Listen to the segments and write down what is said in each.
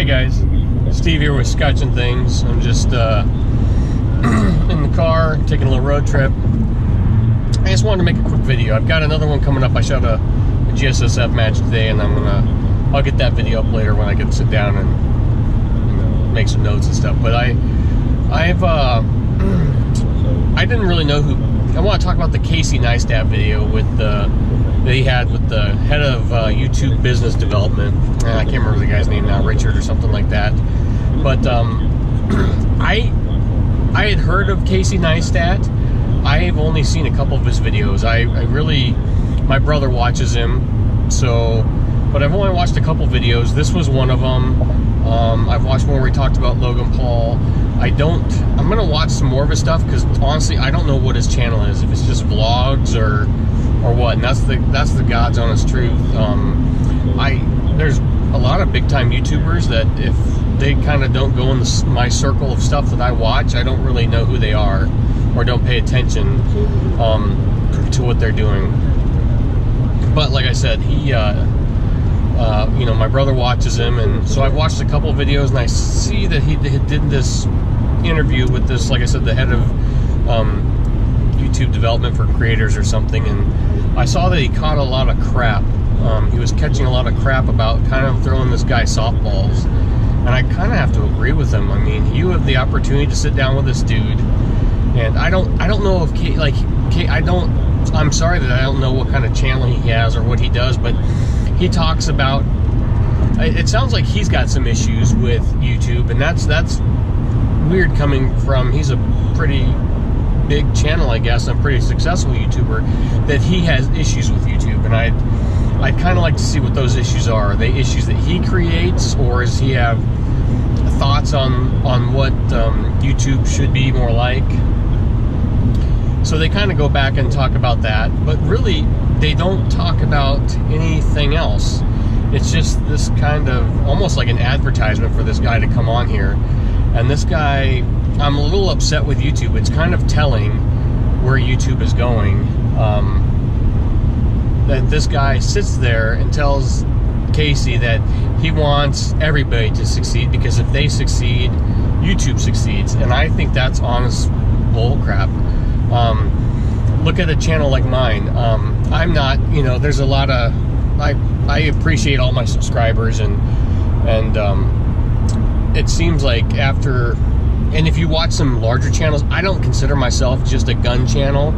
Hey guys, Steve here with Scotch and Things. I'm just in the car, taking a little road trip. I just wanted to make a quick video. I've got another one coming up. I shot a GSSF match today, and I'll get that video up later when I can sit down and make some notes and stuff. But I didn't really know who. I want to talk about the Casey Neistat video that he had with the head of YouTube business development. I can't remember the guy's name now, Richard or something like that. But I had heard of Casey Neistat. I've only seen a couple of his videos. My brother watches him, but I've only watched a couple videos. This was one of them. I've watched one where he talked about Logan Paul. I'm gonna watch some more of his stuff because honestly, I don't know what his channel is. If it's just vlogs or what. And that's the God's honest truth. There's a lot of big time YouTubers that if they kind of don't go in my circle of stuff that I watch, I don't really know who they are or don't pay attention to what they're doing. But like I said, he my brother watches him, and so I've watched a couple of videos, and I see that he did this interview with this, like I said, the head of YouTube development for creators or something, and I saw that he caught a lot of crap. He was catching a lot of crap about kind of throwing this guy softballs, and I kind of have to agree with him. I mean, you have the opportunity to sit down with this dude, and I don't know if I'm sorry that I don't know what kind of channel he has or what he does, but he talks about, it sounds like he's got some issues with YouTube, and that's weird coming from, he's a pretty big channel, I guess, and a pretty successful YouTuber, that he has issues with YouTube. And I'd kind of like to see what those issues are. Are they issues that he creates, or does he have thoughts on what YouTube should be more like? So they kind of go back and talk about that, but really they don't talk about anything else. It's just this kind of almost like an advertisement for this guy to come on here. And this guy, I'm a little upset with YouTube. It's kind of telling where YouTube is going. That this guy sits there and tells Casey that he wants everybody to succeed, because if they succeed, YouTube succeeds. And I think that's honest bull crap. Look at a channel like mine. I'm not, there's a lot of, I appreciate all my subscribers, and it seems like and if you watch some larger channels, I don't consider myself just a gun channel.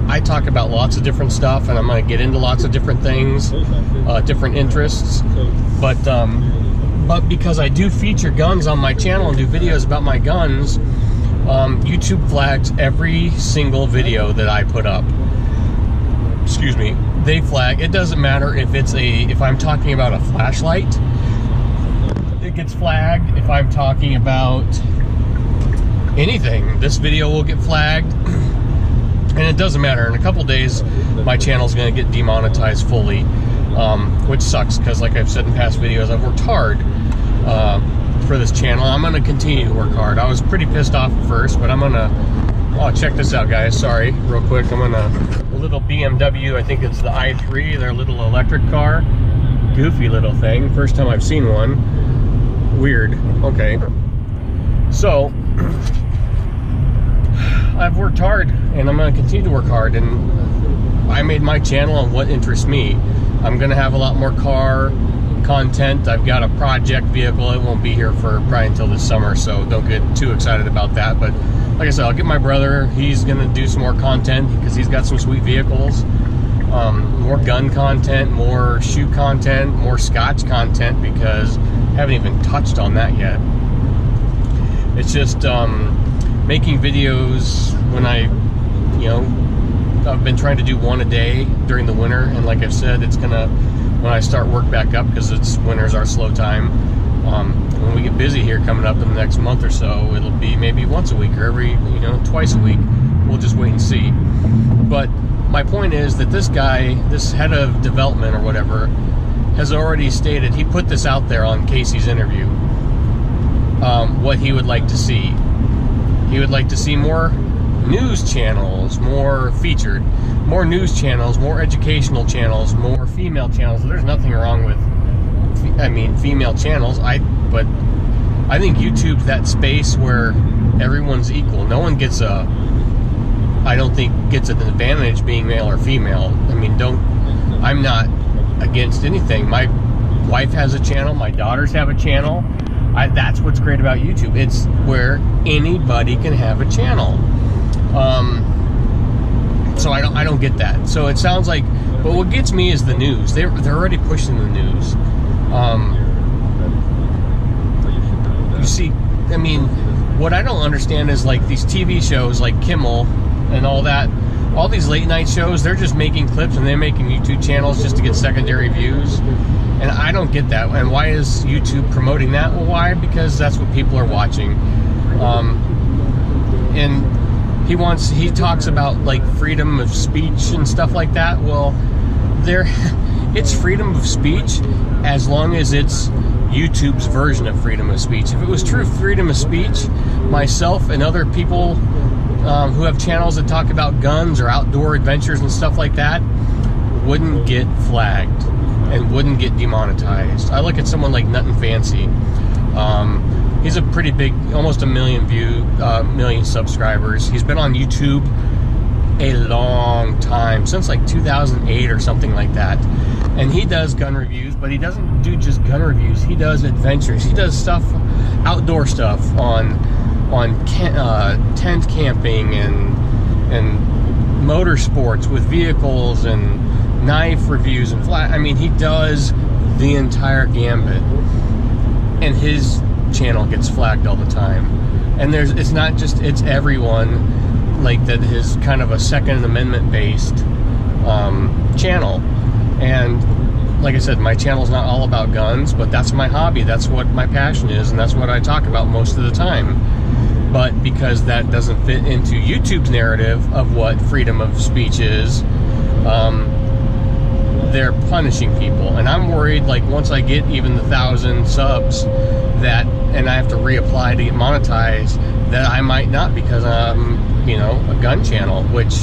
I talk about lots of different stuff, and I'm going to get into lots of different things, different interests. But because I do feature guns on my channel and do videos about my guns, YouTube flags every single video that I put up. Excuse me. They flag. It doesn't matter if I'm talking about a flashlight, it gets flagged. If I'm talking about anything, this video will get flagged. And it doesn't matter. In a couple days, my channel's going to get demonetized fully, which sucks, because like I've said in past videos, I've worked hard for this channel. I'm going to continue to work hard. I was pretty pissed off at first, but I'm going to... Oh, check this out, guys. Sorry, real quick. I'm going to... A little BMW, I think it's the i3, their little electric car. Goofy little thing. First time I've seen one. Weird. Okay. So... I've worked hard, and I'm going to continue to work hard, and I made my channel on what interests me. I'm going to have a lot more car content. I've got a project vehicle. It won't be here for probably until this summer, so don't get too excited about that. But like I said, I'll get my brother. He's going to do some more content because he's got some sweet vehicles. More gun content, more shoe content, more Scotch content, because I haven't even touched on that yet. It's just... making videos when I've been trying to do one a day during the winter, and like I've said, it's gonna, when I start work back up, because winter's our slow time, when we get busy here coming up in the next month or so, it'll be maybe once a week or twice a week. We'll just wait and see. But my point is that this guy, this head of development or whatever, has already stated, he put this out there on Casey's interview, what he would like to see. He would like to see more news channels, more featured, more news channels, more educational channels, more female channels. There's nothing wrong with female channels. But I think YouTube's that space where everyone's equal. No one gets I don't think gets an advantage being male or female. I mean, I'm not against anything. My wife has a channel. My daughters have a channel. That's what's great about YouTube. It's where anybody can have a channel. So I don't get that. So it sounds like, but what gets me is the news. They're already pushing the news. You see, I mean, what I don't understand is like these TV shows like Kimmel and all that. All these late night shows, they're just making clips and they're making YouTube channels just to get secondary views. And I don't get that. And why is YouTube promoting that? Well, why? Because that's what people are watching. And he talks about like freedom of speech and stuff like that. Well, it's freedom of speech as long as it's YouTube's version of freedom of speech. If it was true freedom of speech, myself and other people who have channels that talk about guns or outdoor adventures and stuff like that wouldn't get flagged and wouldn't get demonetized. I look at someone like Nuttin' Fancy. He's a pretty big, almost a million million subscribers. He's been on YouTube a long time, since like 2008 or something like that. And he does gun reviews, but he doesn't do just gun reviews. He does adventures. He does stuff, outdoor stuff on tent camping and motorsports with vehicles and knife reviews and I mean, he does the entire gambit, and his channel gets flagged all the time. And it's not just, it's everyone like that is kind of a Second Amendment based channel. And like I said, my channel's not all about guns, but that's my hobby. That's what my passion is, and that's what I talk about most of the time. But because that doesn't fit into YouTube's narrative of what freedom of speech is, they're punishing people. And I'm worried, like, once I get even 1,000 subs, and I have to reapply to get monetized, that I might not, because I'm, a gun channel, which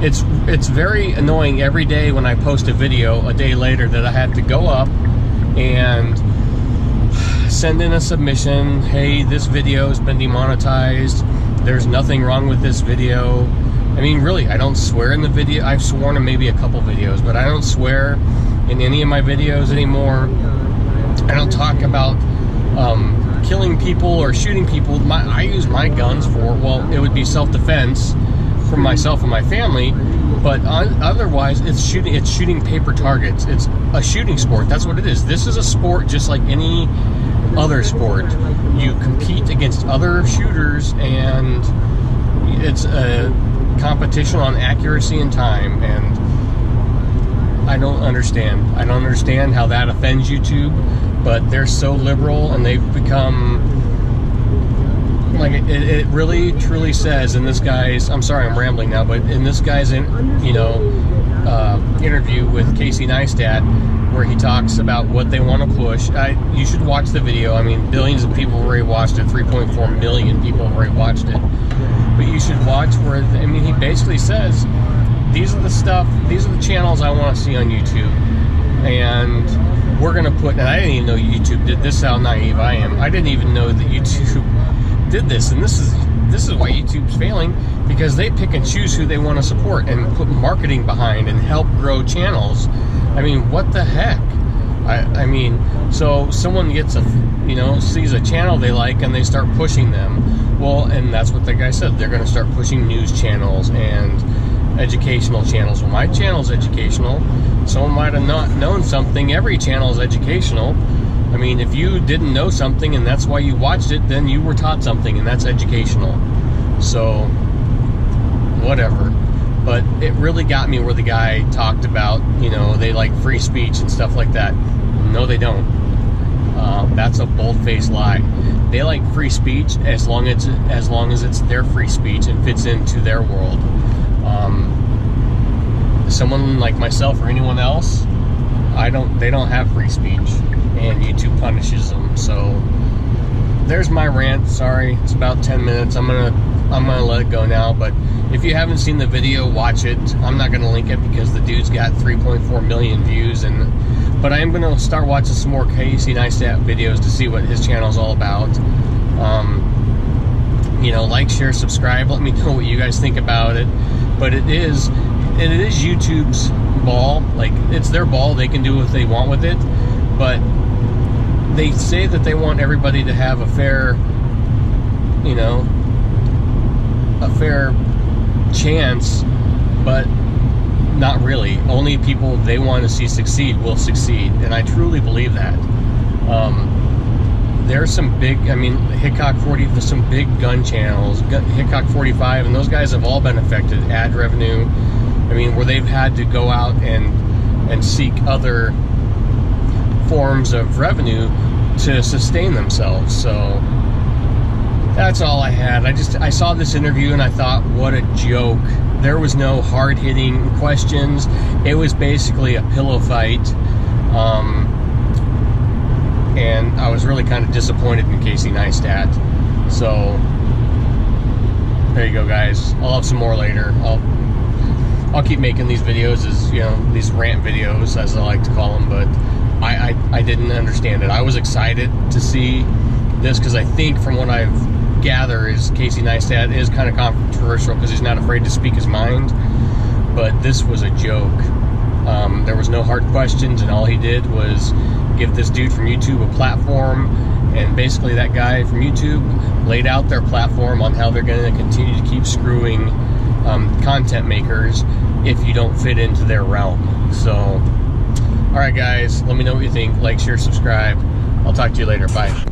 it's very annoying every day when I post a video a day later that I had to go up and send in a submission. Hey, this video has been demonetized. There's nothing wrong with this video. I mean, really, I don't swear in the video. I've sworn in maybe a couple videos, but I don't swear in any of my videos anymore. I don't talk about killing people or shooting people. I use my guns for, well, it would be self-defense for myself and my family, but otherwise it's shooting paper targets. It's a shooting sport. That's what it is. This is a sport just like any other sport. You compete against other shooters, and it's a competition on accuracy and time. And I don't understand how that offends YouTube, but they're so liberal, and they've become like, it really truly says in this guy's, I'm sorry I'm rambling now, but in this guy's interview with Casey Neistat, where he talks about what they want to push. You should watch the video. I mean, billions of people have already watched it. 3.4 million people have already watched it. But you should watch where, I mean, he basically says, these are the channels I want to see on YouTube. And we're going to put, and I didn't even know YouTube did this, how naive I am. I didn't even know that YouTube did this, and this is why YouTube's failing, because they pick and choose who they want to support and put marketing behind and help grow channels. I mean, what the heck? I mean, so someone gets sees a channel they like and they start pushing them. Well, and that's what the guy said. They're going to start pushing news channels and educational channels. Well, my channel's educational. Someone might have not known something. Every channel is educational. I mean, if you didn't know something and that's why you watched it, then you were taught something, and that's educational. So, whatever. But it really got me where the guy talked about, they like free speech and stuff like that. No, they don't. That's a bold-faced lie. They like free speech as long as it's their free speech and fits into their world. Someone like myself or anyone else, they don't have free speech, and YouTube punishes them. So there's my rant. Sorry, it's about 10 minutes. I'm gonna I'm gonna let it go now. But if you haven't seen the video, watch it. I'm not gonna link it because the dude's got 3.4 million views, but I am gonna start watching some more Casey Neistat videos to see what his channel's all about. You know, like, share, subscribe. Let me know what you guys think about it. But it is YouTube's ball. Like, it's their ball. They can do what they want with it. But they say that they want everybody to have a fair, you know, a fair chance, but not really. Only people they want to see succeed will succeed, and I truly believe that. There's some big, I mean, Hickok 40, there's some big gun channels, Hickok 45, and those guys have all been affected. Ad revenue, I mean, where they've had to go out and seek other forms of revenue to sustain themselves. So that's all I had. I saw this interview and I thought, what a joke. There was no hard-hitting questions. It was basically a pillow fight. And I was really kind of disappointed in Casey Neistat. So there you go, guys. I'll have some more later. I'll keep making these videos, as you know, these rant videos, as I like to call them. But I didn't understand it. I was excited to see this because I think, from what I've gathered, is Casey Neistat is kind of controversial because he's not afraid to speak his mind. But this was a joke. There was no hard questions, and all he did was give this dude from YouTube a platform, and basically that guy from YouTube laid out their platform on how they're going to continue to keep screwing content makers if you don't fit into their realm. So, alright guys, let me know what you think. Like, share, subscribe. I'll talk to you later. Bye.